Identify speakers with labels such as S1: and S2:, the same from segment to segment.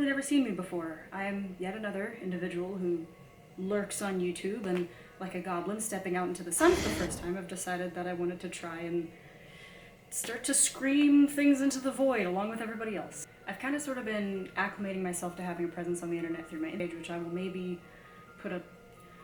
S1: probably never seen me before. I am yet another individual who lurks on YouTube, and like a goblin stepping out into the sun for the first time, I've decided that I wanted to try and start to scream things into the void along with everybody else. I've kind of sort of been acclimating myself to having a presence on the internet through my page, which I will maybe put up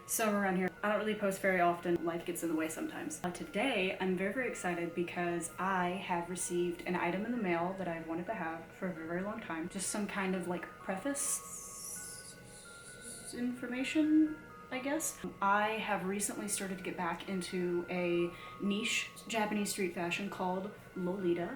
S1: somewhere around here. I don't really post very often. Life gets in the way sometimes. Today, I'm very, very excited because I have received an item in the mail that I've wanted to have for a very, very long time. Just some kind of like preface information, I guess. I have recently started to get back into a niche Japanese street fashion called Lolita.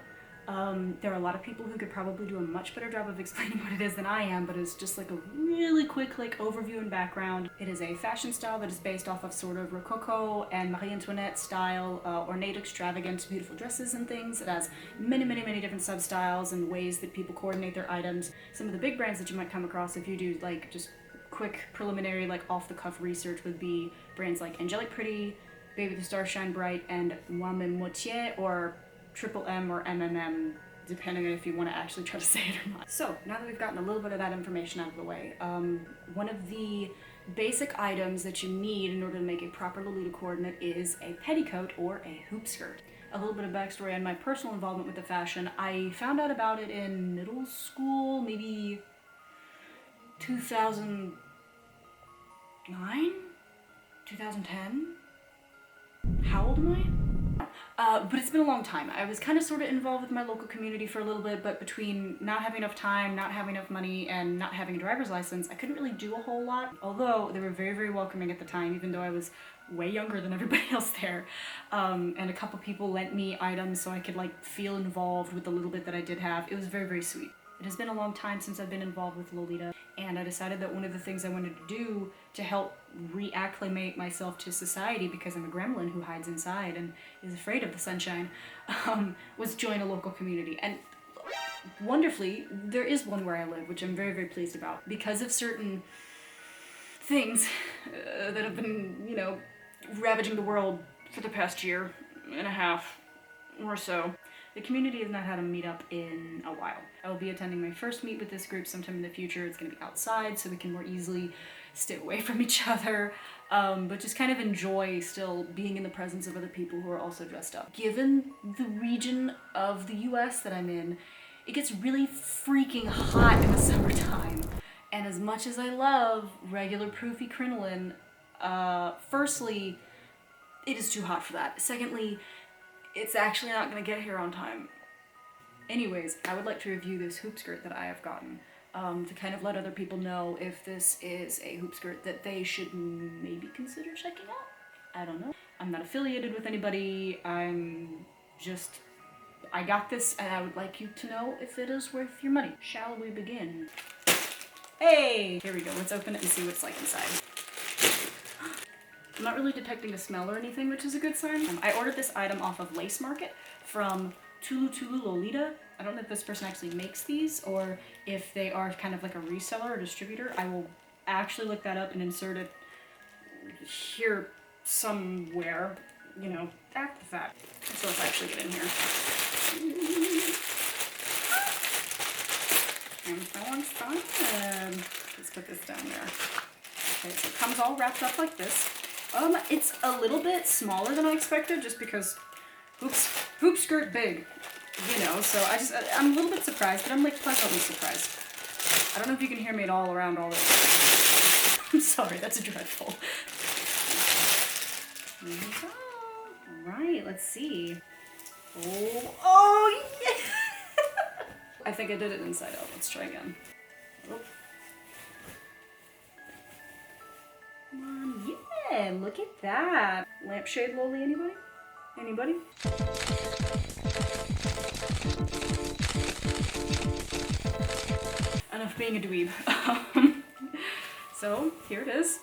S1: There are a lot of people who could probably do a much better job of explaining what it is than I am, but it's just like a really quick like overview and background. It is a fashion style that is based off of sort of Rococo and Marie Antoinette style, ornate, extravagant, beautiful dresses and things. It has many, many, many different sub-styles and ways that people coordinate their items. Some of the big brands that you might come across if you do like just quick preliminary like off-the-cuff research would be brands like Angelic Pretty, Baby the Stars Shine Bright, and Moi-même Moitié, or Triple M or MMM, depending on if you want to actually try to say it or not. So, now that we've gotten a little bit of that information out of the way, one of the basic items that you need in order to make a proper Lolita coordinate is a petticoat or a hoop skirt. A little bit of backstory on my personal involvement with the fashion. I found out about it in middle school, maybe 2009? 2010? How old am I? But it's been a long time. I was kind of sort of involved with my local community for a little bit, but between not having enough time, not having enough money, and not having a driver's license, I couldn't really do a whole lot. Although they were very, very welcoming at the time, even though I was way younger than everybody else there. And a couple people lent me items so I could like feel involved with the little bit that I did have. It was very, very sweet. It has been a long time since I've been involved with Lolita, and I decided that one of the things I wanted to do to help reacclimate myself to society, because I'm a gremlin who hides inside and is afraid of the sunshine, was join a local community. And wonderfully, there is one where I live, which I'm very, very pleased about. Because of certain things that have been, you know, ravaging the world for the past year and a half or so, the community has not had a meetup in a while. I will be attending my first meet with this group sometime in the future. It's going to be outside so we can more easily stay away from each other, but just kind of enjoy still being in the presence of other people who are also dressed up. Given the region of the US that I'm in, it gets really freaking hot in the summertime. And as much as I love regular poofy crinoline, firstly, it is too hot for that. Secondly, it's actually not going to get here on time. Anyways, I would like to review this hoop skirt that I have gotten, to kind of let other people know if this is a hoop skirt that they should maybe consider checking out. I don't know. I'm not affiliated with anybody. I got this and I would like you to know if it is worth your money. Shall we begin? Hey! Here we go. Let's open it and see what it's like inside. I'm not really detecting a smell or anything, which is a good sign. I ordered this item off of Lace Market from TuluTulu Lolita. I don't know if this person actually makes these or if they are kind of like a reseller or distributor. I will actually look that up and insert it here somewhere, you know, after the fact. So let's actually get in here. I'm so excited. Let's put this down there. Okay, so it comes all wrapped up like this. It's a little bit smaller than I expected, just because hoop skirt big, you know, so I'm a little bit surprised, but I'm like pleasantly surprised. I don't know if you can hear me at all around all this. I'm sorry, that's dreadful. There we go. Alright, let's see. Oh yeah! I think I did it inside out. Let's try again. Oh. Come on, yeah, look at that. Lampshade Loli, anybody? Anybody? Enough being a dweeb. So, here it is.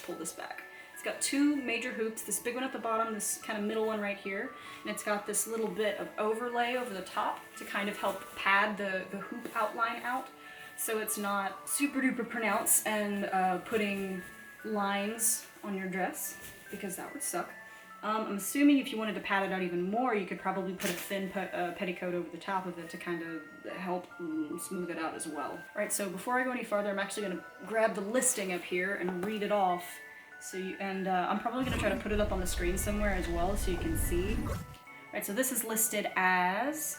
S1: Pull this back. It's got two major hoops, this big one at the bottom, this kind of middle one right here, and it's got this little bit of overlay over the top to kind of help pad the hoop outline out, so it's not super duper pronounced and putting lines on your dress, because that would suck. I'm assuming if you wanted to pad it out even more, you could probably put a thin petticoat over the top of it to kind of help smooth it out as well. Alright, so before I go any farther, I'm actually going to grab the listing up here and read it off. I'm probably going to try to put it up on the screen somewhere as well so you can see. Alright, so this is listed as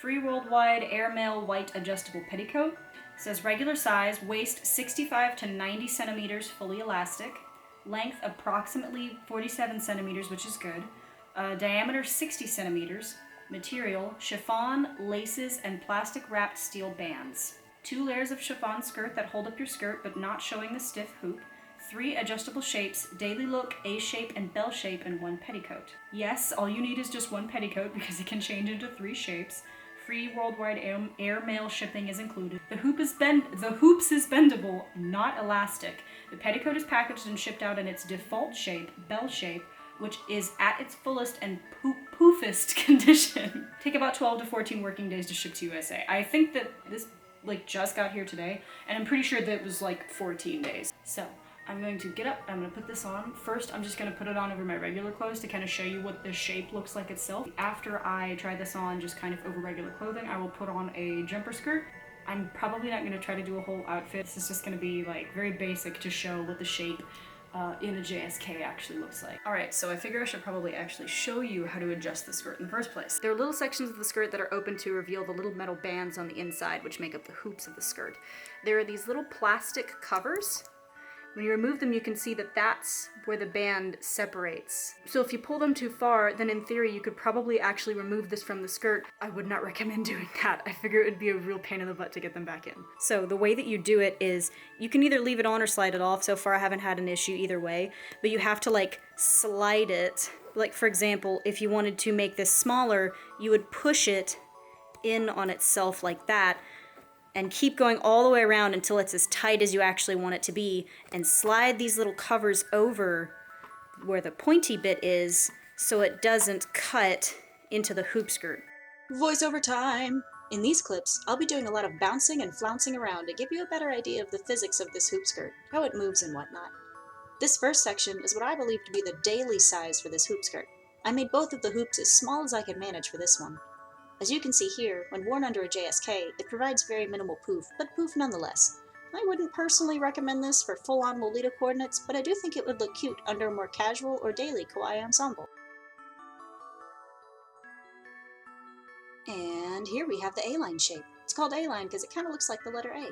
S1: free worldwide airmail white adjustable petticoat. It says regular size, waist 65 to 90 centimeters, fully elastic. Length approximately 47 centimeters, which is good. Diameter 60 centimeters. Material chiffon, laces, and plastic wrapped steel bands. 2 layers of chiffon skirt that hold up your skirt but not showing the stiff hoop. 3 adjustable shapes, daily look, A shape, and bell shape, and 1 petticoat. Yes, all you need is just 1 petticoat because it can change into 3 shapes. Free worldwide airmail shipping is included. The hoops is bendable, not elastic. The petticoat is packaged and shipped out in its default shape, bell shape, which is at its fullest and poofest condition. Take about 12 to 14 working days to ship to USA. I think that this just got here today, and I'm pretty sure that it was 14 days. So I'm going to get up, I'm going to put this on. First, I'm just going to put it on over my regular clothes to kind of show you what the shape looks like itself. After I try this on just kind of over regular clothing, I will put on a jumper skirt. I'm probably not going to try to do a whole outfit. This is just going to be very basic to show what the shape in a JSK actually looks like. Alright, so I figure I should probably actually show you how to adjust the skirt in the first place. There are little sections of the skirt that are open to reveal the little metal bands on the inside, which make up the hoops of the skirt. There are these little plastic covers. When you remove them, you can see that that's where the band separates. So if you pull them too far, then in theory you could probably actually remove this from the skirt. I would not recommend doing that. I figure it would be a real pain in the butt to get them back in. So the way that you do it is, you can either leave it on or slide it off. So far I haven't had an issue either way, but you have to slide it. For example, if you wanted to make this smaller, you would push it in on itself like that, and keep going all the way around until it's as tight as you actually want it to be, and slide these little covers over where the pointy bit is so it doesn't cut into the hoop skirt.
S2: Voiceover time! In these clips, I'll be doing a lot of bouncing and flouncing around to give you a better idea of the physics of this hoop skirt, how it moves and whatnot. This first section is what I believe to be the daily size for this hoop skirt. I made both of the hoops as small as I could manage for this one. As you can see here, when worn under a JSK, it provides very minimal poof, but poof nonetheless. I wouldn't personally recommend this for full-on Lolita coordinates, but I do think it would look cute under a more casual or daily kawaii ensemble. And here we have the A-line shape. It's called A-line because it kind of looks like the letter A.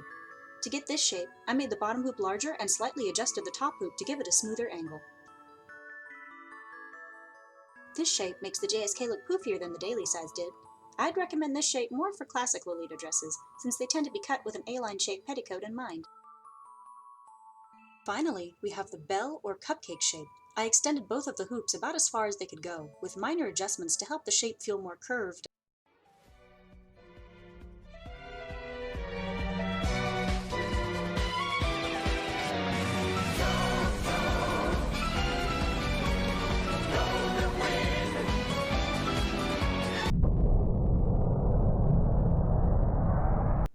S2: To get this shape, I made the bottom hoop larger and slightly adjusted the top hoop to give it a smoother angle. This shape makes the JSK look poofier than the daily size did. I'd recommend this shape more for classic Lolita dresses, since they tend to be cut with an A-line shaped petticoat in mind. Finally, we have the bell or cupcake shape. I extended both of the hoops about as far as they could go, with minor adjustments to help the shape feel more curved.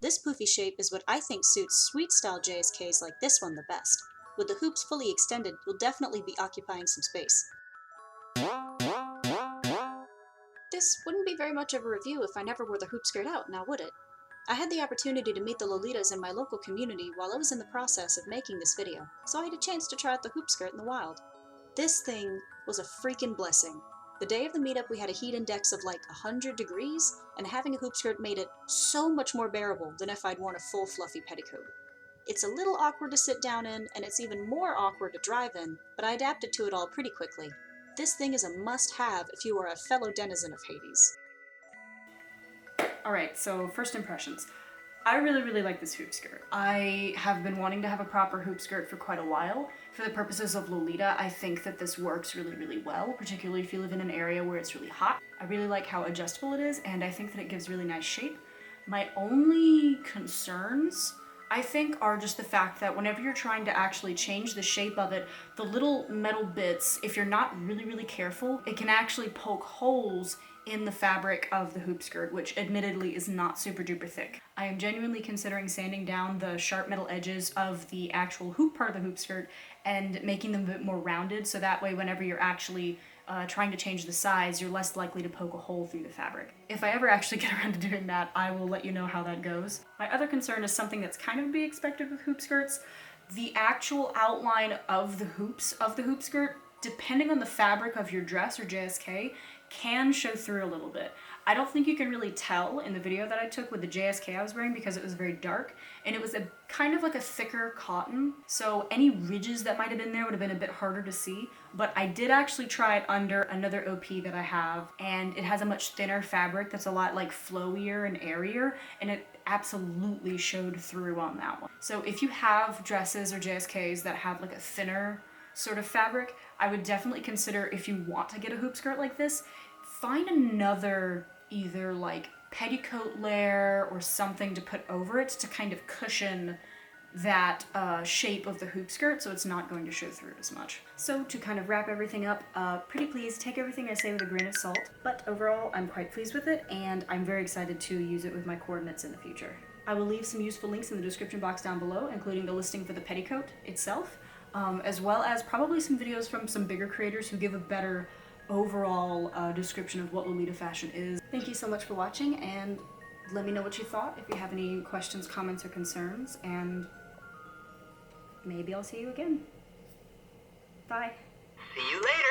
S2: This poofy shape is what I think suits sweet-style JSKs like this one the best. With the hoops fully extended, you'll definitely be occupying some space. This wouldn't be very much of a review if I never wore the hoop skirt out, now would it? I had the opportunity to meet the Lolitas in my local community while I was in the process of making this video, so I had a chance to try out the hoop skirt in the wild. This thing was a freaking blessing. The day of the meetup we had a heat index of 100 degrees, and having a hoop skirt made it so much more bearable than if I'd worn a full fluffy petticoat. It's a little awkward to sit down in, and it's even more awkward to drive in, but I adapted to it all pretty quickly. This thing is a must-have if you are a fellow denizen of Hades.
S1: Alright, so first impressions. I really like this hoop skirt. I have been wanting to have a proper hoop skirt for quite a while. For the purposes of Lolita, I think that this works really well, particularly if you live in an area where it's really hot. I really like how adjustable it is, and I think that it gives really nice shape. My only concerns, I think, are just the fact that whenever you're trying to actually change the shape of it, the little metal bits, if you're not really careful, it can actually poke holes in the fabric of the hoop skirt, which admittedly is not super duper thick. I am genuinely considering sanding down the sharp metal edges of the actual hoop part of the hoop skirt and making them a bit more rounded, so that way whenever you're actually trying to change the size, you're less likely to poke a hole through the fabric. If I ever actually get around to doing that, I will let you know how that goes. My other concern is something that's kind of to be expected with hoop skirts. The actual outline of the hoops of the hoop skirt, depending on the fabric of your dress or JSK, can show through a little bit. I don't think you can really tell in the video that I took with the JSK I was wearing because it was very dark, and it was a kind of like a thicker cotton, so any ridges that might have been there would have been a bit harder to see. But I did actually try it under another OP that I have, and it has a much thinner fabric that's a lot like flowier and airier, and it absolutely showed through on that one. So if you have dresses or JSKs that have like a thinner sort of fabric, I would definitely consider, if you want to get a hoop skirt like this, find another either like petticoat layer or something to put over it to kind of cushion that shape of the hoop skirt so it's not going to show through as much. So to kind of wrap everything up, pretty please take everything I say with a grain of salt, but overall I'm quite pleased with it and I'm very excited to use it with my coordinates in the future. I will leave some useful links in the description box down below, including the listing for the petticoat itself, as well as probably some videos from some bigger creators who give a better overall description of what Lolita fashion is. Thank you so much for watching, and let me know what you thought if you have any questions, comments, or concerns, and maybe I'll see you again. Bye.
S3: See you later.